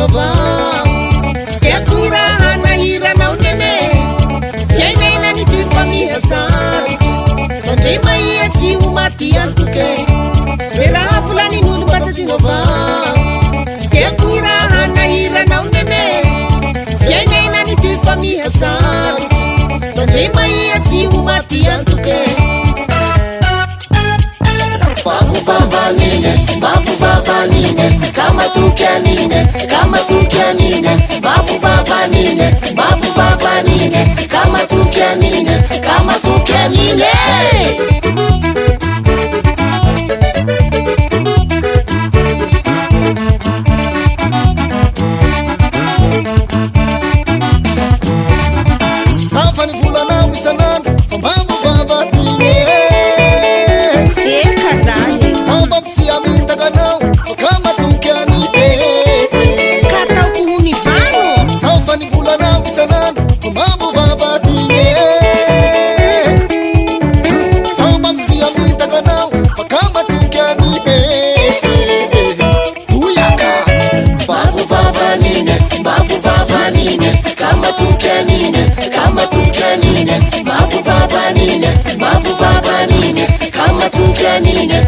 dinova stiakoiraha nahiranao nene fiainaina ny ty famihasarotry tandre maiatsy ho maty antoke ze raha volanin'olo batadinova stiakoiraha nahiranao nene fiainaina ny ty famihasarotry tandre maiatsy ho maty antoke Bavuvavanine, kama tukianine, kama tukianine, bavuvavanine, kama tukianine, kama tukianine. Safani vulana wisanando, bavuvavanine. Sababsi amita kanao, kama tukianine. Katau kuhuni fano. Safani vulana wisanando, bavuvavanine. Sababsi amita kanao, kama tukianine. Tuyaka. Bavuvavanine, kama tukianine, kama tukianine. Bavuvavanine, kama tukianine.